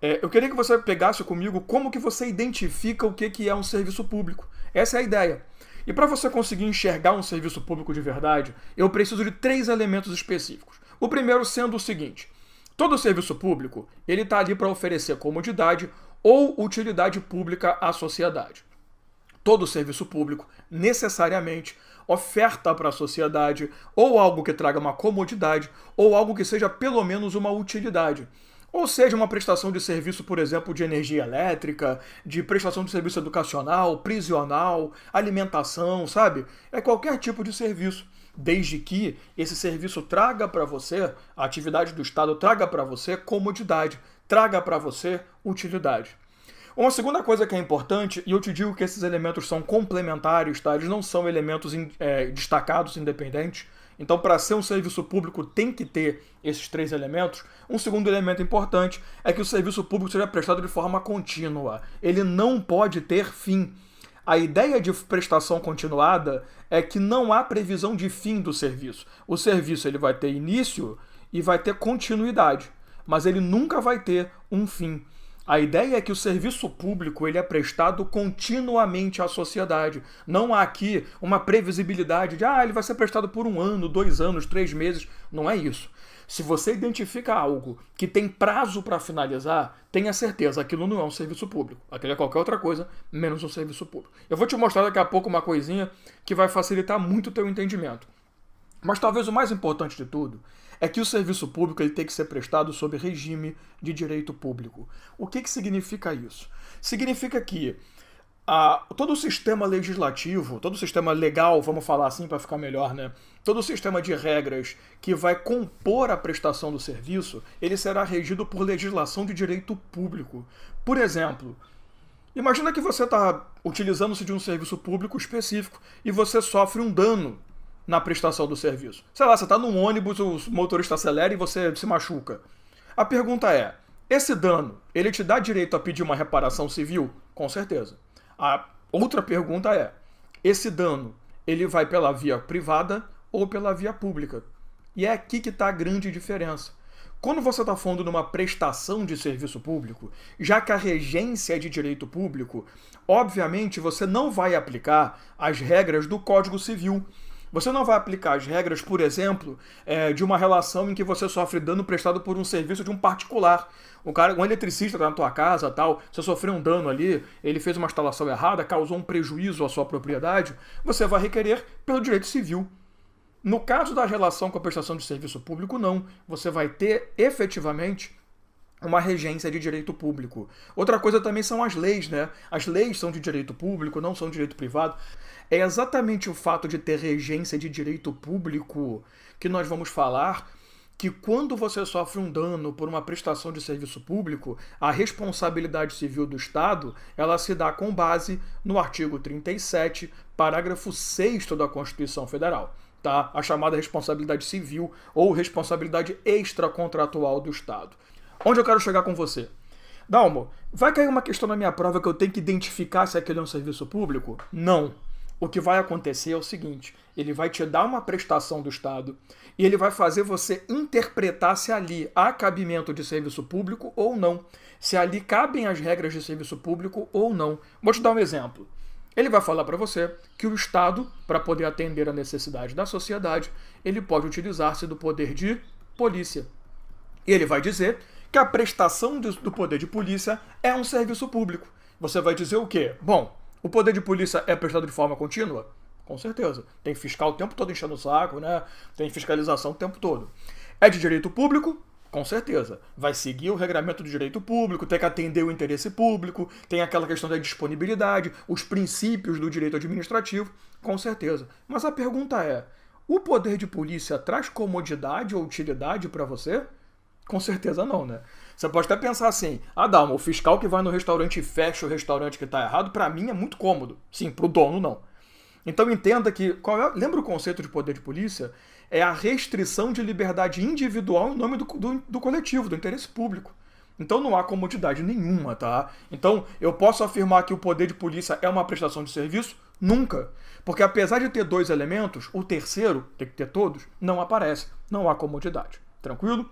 Eu queria que você pegasse comigo como que você identifica o que é um serviço público. Essa é a ideia. E para você conseguir enxergar um serviço público de verdade, eu preciso de 3 elementos específicos. O primeiro sendo o seguinte: todo serviço público ele está ali para oferecer comodidade ou utilidade pública à sociedade. Todo serviço público, necessariamente, oferta para a sociedade ou algo que traga uma comodidade ou algo que seja pelo menos uma utilidade. Ou seja, uma prestação de serviço, por exemplo, de energia elétrica, de prestação de serviço educacional, prisional, alimentação, sabe? É qualquer tipo de serviço, desde que esse serviço traga para você, a atividade do Estado traga para você comodidade, traga para você utilidade. Uma segunda coisa que é importante, e eu te digo que esses elementos são complementares, tá? Eles não são elementos destacados, independentes. Então, para ser um serviço público, tem que ter esses 3 elementos. Um segundo elemento importante é que o serviço público seja prestado de forma contínua. Ele não pode ter fim. A ideia de prestação continuada é que não há previsão de fim do serviço. O serviço ele vai ter início e vai ter continuidade, mas ele nunca vai ter um fim. A ideia é que o serviço público ele é prestado continuamente à sociedade. Não há aqui uma previsibilidade de ele vai ser prestado por 1 ano, 2 anos, 3 meses. Não é isso. Se você identifica algo que tem prazo para finalizar, tenha certeza, aquilo não é um serviço público. Aquilo é qualquer outra coisa, menos um serviço público. Eu vou te mostrar daqui a pouco uma coisinha que vai facilitar muito o teu entendimento. Mas talvez o mais importante de tudo é que o serviço público ele tem que ser prestado sob regime de direito público. O que significa isso? Significa que todo o sistema legislativo, todo o sistema legal, vamos falar assim para ficar melhor, né? Todo o sistema de regras que vai compor a prestação do serviço, ele será regido por legislação de direito público. Por exemplo, imagina que você está utilizando-se de um serviço público específico e você sofre um dano na prestação do serviço. Sei lá, você está num ônibus, o motorista acelera e você se machuca. A pergunta é, esse dano, ele te dá direito a pedir uma reparação civil? Com certeza. A outra pergunta é, esse dano, ele vai pela via privada ou pela via pública? E é aqui que está a grande diferença. Quando você está falando de uma prestação de serviço público, já que a regência é de direito público, obviamente você não vai aplicar as regras do Código Civil. Você não vai aplicar as regras, por exemplo, de uma relação em que você sofre dano prestado por um serviço de um particular. Um eletricista está na tua casa, tal, você sofreu um dano ali, ele fez uma instalação errada, causou um prejuízo à sua propriedade, você vai requerer pelo direito civil. No caso da relação com a prestação de serviço público, não. Você vai ter, efetivamente, uma regência de direito público. Outra coisa também são as leis, né? As leis são de direito público, não são de direito privado. É exatamente o fato de ter regência de direito público que nós vamos falar que quando você sofre um dano por uma prestação de serviço público, a responsabilidade civil do Estado, ela se dá com base no artigo 37, parágrafo 6º da Constituição Federal. Tá? A chamada responsabilidade civil ou responsabilidade extracontratual do Estado. Onde eu quero chegar com você? Dalmo, vai cair uma questão na minha prova que eu tenho que identificar se aquele é um serviço público? Não. O que vai acontecer é o seguinte, ele vai te dar uma prestação do Estado e ele vai fazer você interpretar se ali há cabimento de serviço público ou não, se ali cabem as regras de serviço público ou não. Vou te dar um exemplo. Ele vai falar para você que o Estado, para poder atender a necessidade da sociedade, ele pode utilizar-se do poder de polícia. E ele vai dizer que a prestação do poder de polícia é um serviço público. Você vai dizer o quê? Bom, o poder de polícia é prestado de forma contínua? Com certeza. Tem fiscal o tempo todo enchendo o saco, né? Tem fiscalização o tempo todo. É de direito público? Com certeza. Vai seguir o regramento do direito público, tem que atender o interesse público, tem aquela questão da disponibilidade, os princípios do direito administrativo, com certeza. Mas a pergunta é, o poder de polícia traz comodidade ou utilidade para você? Com certeza não, né? Você pode até pensar assim, Dalmo, o fiscal que vai no restaurante e fecha o restaurante que está errado, para mim é muito cômodo. Sim, para o dono não. Então entenda que, lembra o conceito de poder de polícia? É a restrição de liberdade individual em nome do coletivo, do interesse público. Então não há comodidade nenhuma, tá? Então eu posso afirmar que o poder de polícia é uma prestação de serviço? Nunca. Porque apesar de ter 2 elementos, o terceiro, tem que ter todos, não aparece. Não há comodidade. Tranquilo?